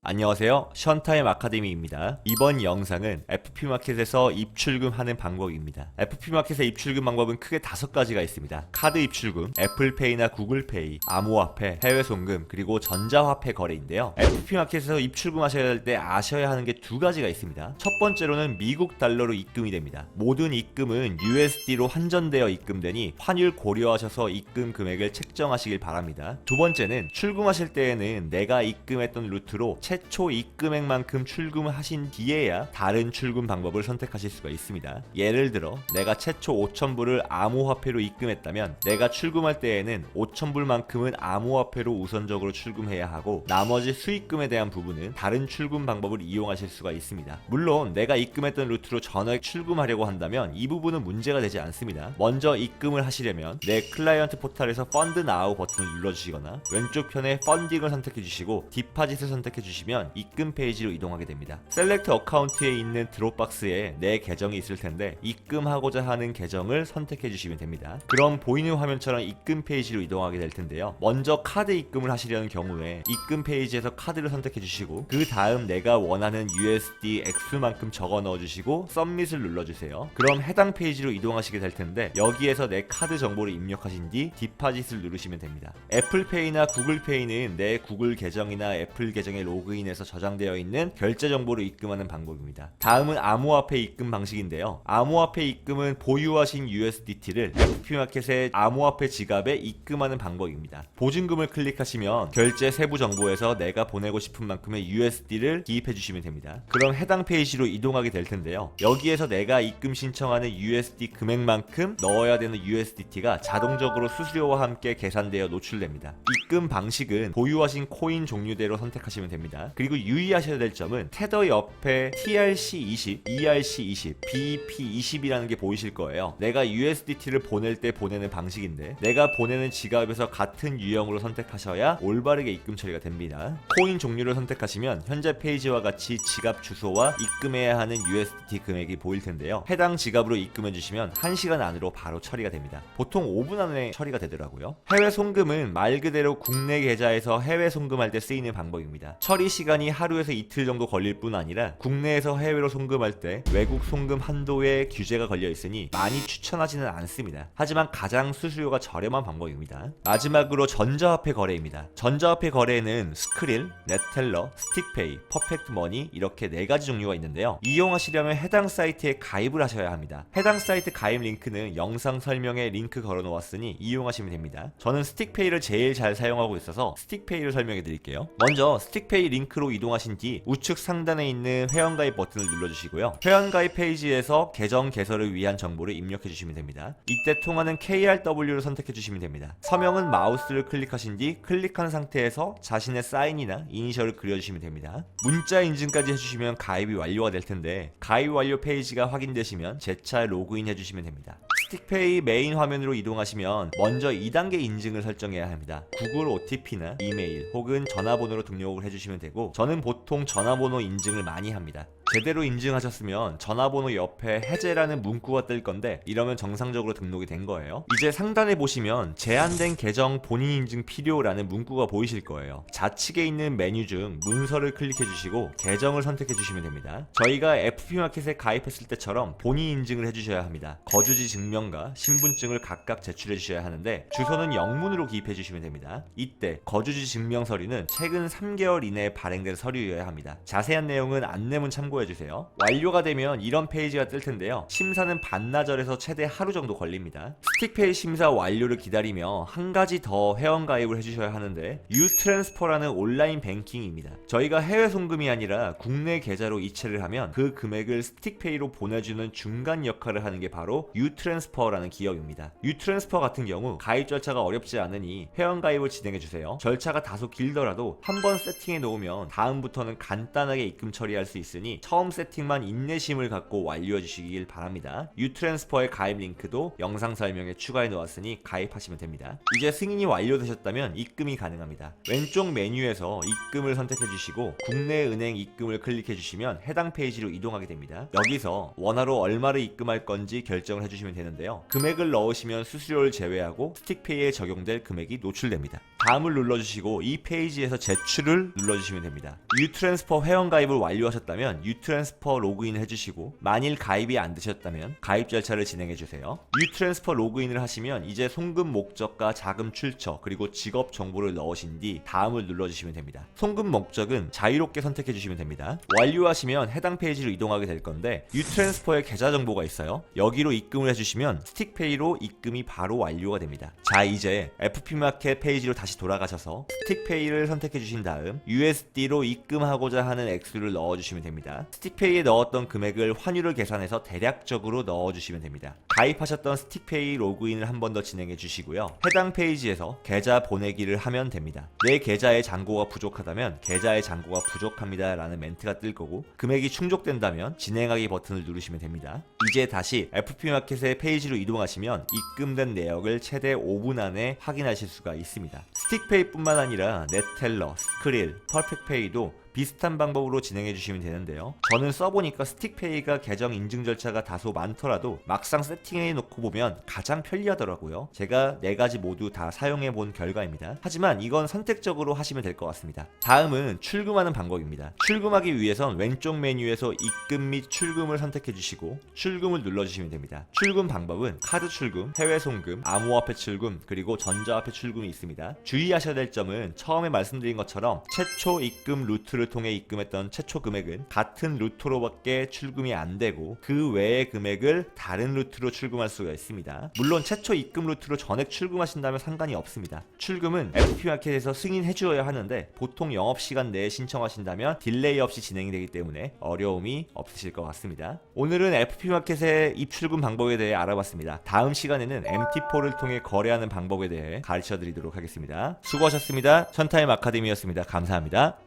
안녕하세요. 션타임 아카데미입니다. 이번 영상은 FP마켓에서 입출금하는 방법입니다. FP마켓의 입출금 방법은 크게 5가지가 있습니다. 카드 입출금, 애플페이나 구글페이, 암호화폐, 해외송금, 그리고 전자화폐 거래인데요. FP마켓에서 입출금하셔야 할 때 아셔야 하는 게 2가지가 있습니다. 첫 번째로는 미국 달러로 입금이 됩니다. 모든 입금은 USD로 환전되어 입금되니 환율 고려하셔서 입금 금액을 책정하시길 바랍니다. 두 번째는 출금하실 때에는 내가 입금했던 루트로 최초 입금액만큼 출금을 하신 뒤에야 다른 출금 방법을 선택하실 수가 있습니다. 예를 들어 내가 최초 5,000불을 암호화폐로 입금했다면 내가 출금할 때에는 5,000불만큼은 암호화폐로 우선적으로 출금해야 하고 나머지 수익금에 대한 부분은 다른 출금 방법을 이용하실 수가 있습니다. 물론 내가 입금했던 루트로 전액 출금하려고 한다면 이 부분은 문제가 되지 않습니다. 먼저 입금을 하시려면 내 클라이언트 포털에서 펀드 나우 버튼을 눌러주시거나 왼쪽 편에 펀딩을 선택해 주시고 디파짓을 선택해 주시면 입금 페이지로 이동하게 됩니다. 셀렉트 어카운트에 있는 드롭박스에 내 계정이 있을 텐데 입금하고자 하는 계정을 선택해 주시면 됩니다. 그럼 보이는 화면처럼 입금 페이지로 이동하게 될 텐데요. 먼저 카드 입금을 하시려는 경우에 입금 페이지에서 카드를 선택해 주시고 그 다음 내가 원하는 USD 액수만큼 적어 넣어 주시고 서밋을 눌러 주세요. 그럼 해당 페이지로 이동하시게 될 텐데 여기에서 내 카드 정보를 입력하신 뒤 디파짓을 누르시면 됩니다. 애플페이나 구글페이는 내 구글 계정이나 애플 계정에 로그인해서 저장되어 있는 결제 정보를 입금하는 방법입니다. 다음은 암호화폐 입금 방식인데요. 암호화폐 입금은 보유하신 USDT를 FP마켓의 암호화폐 지갑에 입금하는 방법입니다. 보증금을 클릭하시면 결제 세부 정보에서 내가 보내고 싶은 만큼의 USD를 기입해 주시면 됩니다. 그럼 해당 페이지로 이동하게 될 텐데요. 여기에서 내가 입금 신청하는 USD 금액만큼 넣어야 되는 USDT가 자동적으로 수수료와 함께 계산되어 노출됩니다. 입금 방식은 보유하신 코인 종류대로 선택하시면 됩니다. 그리고 유의하셔야 될 점은 테더 옆에 TRC20, ERC20, BEP20이라는 게 보이실 거예요. 내가 USDT를 보낼 때 보내는 방식인데 내가 보내는 지갑에서 같은 유형으로 선택하셔야 올바르게 입금 처리가 됩니다. 코인 종류를 선택하시면 현재 페이지와 같이 지갑 주소와 입금해야 하는 USDT 금액이 보일 텐데요. 해당 지갑으로 입금해 주시면 1시간 안으로 바로 처리가 됩니다. 보통 5분 안에 처리가 되더라고요. 해외 송금은 말 그대로 국내 계좌에서 해외 송금할 때 쓰이는 방법입니다. 처리 시간이 하루에서 이틀 정도 걸릴 뿐 아니라 국내에서 해외로 송금할 때 외국 송금 한도에 규제가 걸려 있으니 많이 추천하지는 않습니다. 하지만 가장 수수료가 저렴한 방법입니다. 마지막으로 전자화폐 거래입니다. 전자화폐 거래에는 스크릴, 넷텔러, 스틱페이, 퍼펙트머니 이렇게 4가지 종류가 있는데요. 이용하시려면 해당 사이트에 가입을 하셔야 합니다. 해당 사이트 가입 링크는 영상 설명에 링크 걸어 놓았으니 이용하시면 됩니다. 저는 스틱페이를 제일 잘 사용하고 있어서 스틱페이를 설명해 드릴게요. 먼저 스틱페이 링크로 이동하신 뒤 우측 상단에 있는 회원가입 버튼을 눌러주시고요. 회원가입 페이지에서 계정 개설을 위한 정보를 입력해 주시면 됩니다. 이때 통화는 KRW를 선택해 주시면 됩니다. 서명은 마우스를 클릭하신 뒤 클릭한 상태에서 자신의 사인이나 이니셜을 그려주시면 됩니다. 문자 인증까지 해주시면 가입이 완료가 될 텐데 가입 완료 페이지가 확인되시면 재차 로그인 해주시면 됩니다. 스틱페이 메인 화면으로 이동하시면 먼저 2단계 인증을 설정해야 합니다. 구글 OTP나 이메일 혹은 전화번호로 등록을 해주시면 되고 저는 보통 전화번호 인증을 많이 합니다. 제대로 인증하셨으면 전화번호 옆에 해제라는 문구가 뜰 건데 이러면 정상적으로 등록이 된 거예요. 이제 상단에 보시면 제한된 계정 본인 인증 필요라는 문구가 보이실 거예요. 좌측에 있는 메뉴 중 문서를 클릭해 주시고 계정을 선택해 주시면 됩니다. 저희가 FP마켓에 가입했을 때처럼 본인 인증을 해주셔야 합니다. 거주지 증명과 신분증을 각각 제출해 주셔야 하는데 주소는 영문으로 기입해 주시면 됩니다. 이때 거주지 증명 서류는 최근 3개월 이내에 발행된 서류여야 합니다. 자세한 내용은 안내문 참고해 주세요. 완료가 되면 이런 페이지가 뜰 텐데요. 심사는 반나절에서 최대 하루 정도 걸립니다. 스틱페이 심사 완료를 기다리며 한 가지 더 회원 가입을 해주셔야 하는데 유트랜스퍼라는 온라인 뱅킹입니다. 저희가 해외 송금이 아니라 국내 계좌로 이체를 하면 그 금액을 스틱페이로 보내주는 중간 역할을 하는 게 바로 유트랜스퍼라는 기업입니다. 유트랜스퍼 같은 경우 가입 절차가 어렵지 않으니 회원 가입을 진행해 주세요. 절차가 다소 길더라도 한번 세팅해 놓으면 다음부터는 간단하게 입금 처리할 수 있으니 처음 세팅만 인내심을 갖고 완료해 주시길 바랍니다. 유트랜스퍼의 가입 링크도 영상 설명에 추가해 놓았으니 가입하시면 됩니다. 이제 승인이 완료되셨다면 입금이 가능합니다. 왼쪽 메뉴에서 입금을 선택해 주시고 국내 은행 입금을 클릭해 주시면 해당 페이지로 이동하게 됩니다. 여기서 원화로 얼마를 입금할 건지 결정을 해주시면 되는데요. 금액을 넣으시면 수수료를 제외하고 스틱페이에 적용될 금액이 노출됩니다. 다음을 눌러주시고 이 페이지에서 제출을 눌러주시면 됩니다. 유트랜스퍼 회원가입을 완료하셨다면 유트랜스퍼 로그인을 해주시고 만일 가입이 안 되셨다면 가입 절차를 진행해주세요. 유트랜스퍼 로그인을 하시면 이제 송금 목적과 자금 출처 그리고 직업 정보를 넣으신 뒤 다음을 눌러주시면 됩니다. 송금 목적은 자유롭게 선택해주시면 됩니다. 완료하시면 해당 페이지로 이동하게 될 건데 유트랜스퍼의 계좌 정보가 있어요. 여기로 입금을 해주시면 스틱페이로 입금이 바로 완료가 됩니다. 자, 이제 FP마켓 페이지로 다시 돌아가셔서 스틱페이를 선택해 주신 다음 USD로 입금하고자 하는 액수를 넣어주시면 됩니다. 스틱페이에 넣었던 금액을 환율을 계산해서 대략적으로 넣어주시면 됩니다. 가입하셨던 스틱페이 로그인을 한 번 더 진행해 주시고요. 해당 페이지에서 계좌 보내기를 하면 됩니다. 내 계좌의 잔고가 부족하다면 계좌의 잔고가 부족합니다 라는 멘트가 뜰 거고 금액이 충족된다면 진행하기 버튼을 누르시면 됩니다. 이제 다시 FP마켓의 페이지로 이동하시면 입금된 내역을 최대 5분 안에 확인하실 수가 있습니다. 스틱페이뿐만 아니라 넷텔러, 스크릴, 퍼펙트페이도 비슷한 방법으로 진행해 주시면 되는데요. 저는 써보니까 스틱페이가 계정 인증 절차가 다소 많더라도 막상 세팅해 놓고 보면 가장 편리하더라고요. 제가 4가지 모두 다 사용해 본 결과입니다. 하지만 이건 선택적으로 하시면 될 것 같습니다. 다음은 출금하는 방법입니다. 출금하기 위해선 왼쪽 메뉴에서 입금 및 출금을 선택해 주시고 출금을 눌러주시면 됩니다. 출금 방법은 카드 출금, 해외 송금, 암호화폐 출금, 그리고 전자화폐 출금이 있습니다. 주의하셔야 될 점은 처음에 말씀드린 것처럼 최초 입금 루트를 통해 입금했던 최초 금액은 같은 루트로밖에 출금이 안 되고 그 외의 금액을 다른 루트로 출금할 수가 있습니다. 물론 최초 입금 루트로 전액 출금하신다면 상관이 없습니다. 출금은 FP마켓에서 승인해 주어야 하는데 보통 영업시간 내에 신청하신다면 딜레이 없이 진행이 되기 때문에 어려움이 없으실 것 같습니다. 오늘은 FP마켓의 입출금 방법에 대해 알아봤습니다. 다음 시간에는 MT4를 통해 거래하는 방법에 대해 가르쳐 드리도록 하겠습니다. 수고하셨습니다. 천타임 아카데미였습니다. 감사합니다.